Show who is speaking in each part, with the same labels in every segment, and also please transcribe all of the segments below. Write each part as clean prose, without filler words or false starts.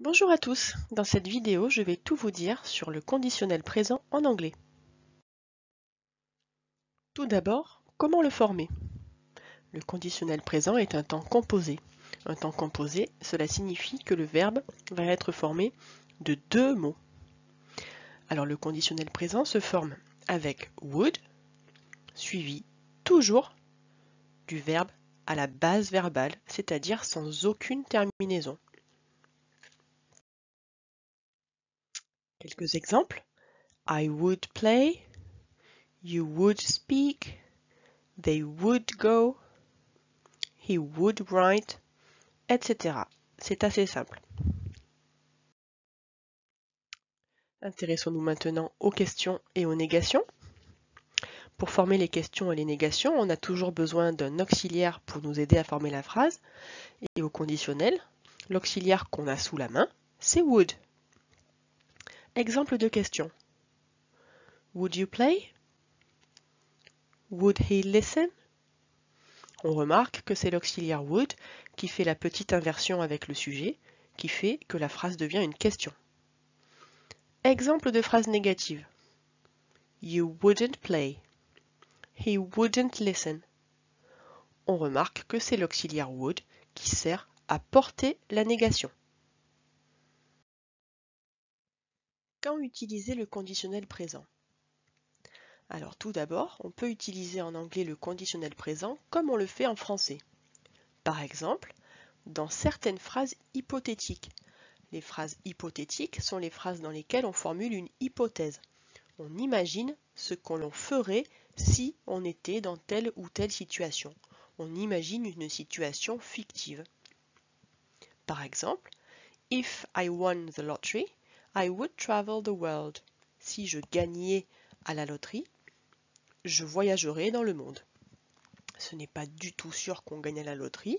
Speaker 1: Bonjour à tous, dans cette vidéo je vais tout vous dire sur le conditionnel présent en anglais. Tout d'abord, comment le former? Le conditionnel présent est un temps composé. Un temps composé, cela signifie que le verbe va être formé de deux mots. Alors le conditionnel présent se forme avec would, suivi toujours du verbe à la base verbale, c'est-à-dire sans aucune terminaison. Quelques exemples. I would play, you would speak, they would go, he would write, etc. C'est assez simple. Intéressons-nous maintenant aux questions et aux négations. Pour former les questions et les négations, on a toujours besoin d'un auxiliaire pour nous aider à former la phrase. Et au conditionnel, l'auxiliaire qu'on a sous la main, c'est would. Exemple de question. Would you play? Would he listen? On remarque que c'est l'auxiliaire would qui fait la petite inversion avec le sujet, qui fait que la phrase devient une question. Exemple de phrase négative. You wouldn't play. He wouldn't listen. On remarque que c'est l'auxiliaire would qui sert à porter la négation. Quand utiliser le conditionnel présent? Alors tout d'abord, on peut utiliser en anglais le conditionnel présent comme on le fait en français. Par exemple, dans certaines phrases hypothétiques. Les phrases hypothétiques sont les phrases dans lesquelles on formule une hypothèse. On imagine ce qu'on ferait si on était dans telle ou telle situation. On imagine une situation fictive. Par exemple, If I won the lottery, I would travel the world. Si je gagnais à la loterie, je voyagerais dans le monde. Ce n'est pas du tout sûr qu'on gagne à la loterie.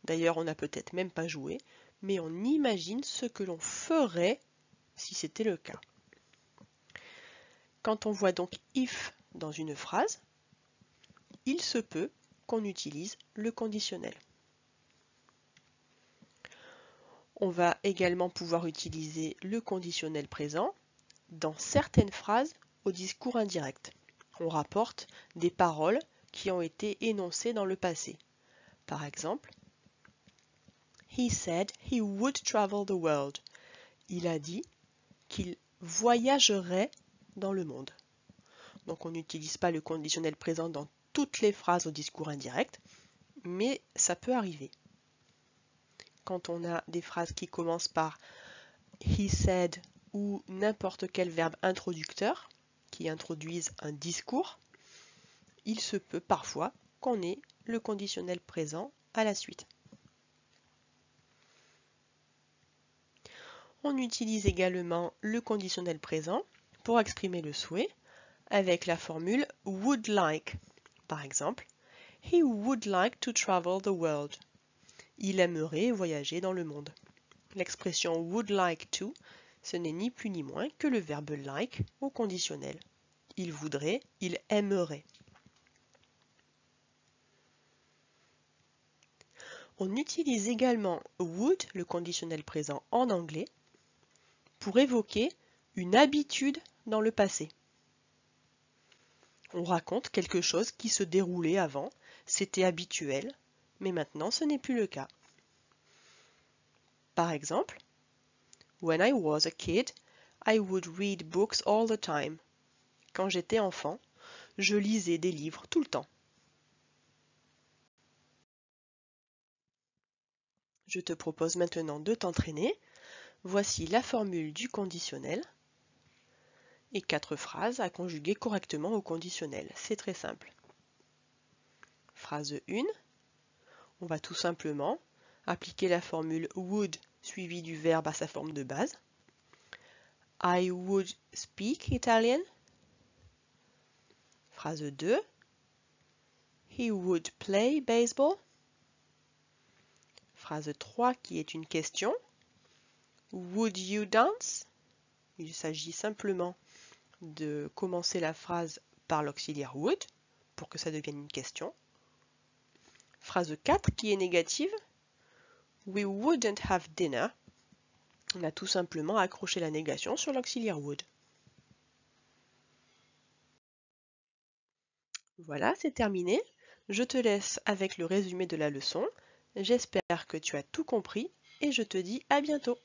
Speaker 1: D'ailleurs, on n'a peut-être même pas joué, mais on imagine ce que l'on ferait si c'était le cas. Quand on voit donc if dans une phrase, il se peut qu'on utilise le conditionnel. On va également pouvoir utiliser le conditionnel présent dans certaines phrases au discours indirect. On rapporte des paroles qui ont été énoncées dans le passé. Par exemple, He said he would travel the world. Il a dit qu'il voyagerait dans le monde. Donc on n'utilise pas le conditionnel présent dans toutes les phrases au discours indirect, mais ça peut arriver. Quand on a des phrases qui commencent par he said ou n'importe quel verbe introducteur qui introduisent un discours, il se peut parfois qu'on ait le conditionnel présent à la suite. On utilise également le conditionnel présent pour exprimer le souhait avec la formule would like. Par exemple, he would like to travel the world. Il aimerait voyager dans le monde. L'expression would like to, ce n'est ni plus ni moins que le verbe like au conditionnel. Il voudrait, il aimerait. On utilise également would, le conditionnel présent en anglais, pour évoquer une habitude dans le passé. On raconte quelque chose qui se déroulait avant, c'était habituel, mais maintenant ce n'est plus le cas. Par exemple, When I was a kid, I would read books all the time. Quand j'étais enfant, je lisais des livres tout le temps. Je te propose maintenant de t'entraîner. Voici la formule du conditionnel et 4 phrases à conjuguer correctement au conditionnel. C'est très simple. Phrase 1. On va tout simplement appliquer la formule would suivie du verbe à sa forme de base. I would speak Italian. Phrase 2. He would play baseball. Phrase 3 qui est une question. Would you dance? Il s'agit simplement de commencer la phrase par l'auxiliaire would pour que ça devienne une question. Phrase 4 qui est négative. We wouldn't have dinner. On a tout simplement accroché la négation sur l'auxiliaire would. Voilà, c'est terminé. Je te laisse avec le résumé de la leçon. J'espère que tu as tout compris et je te dis à bientôt.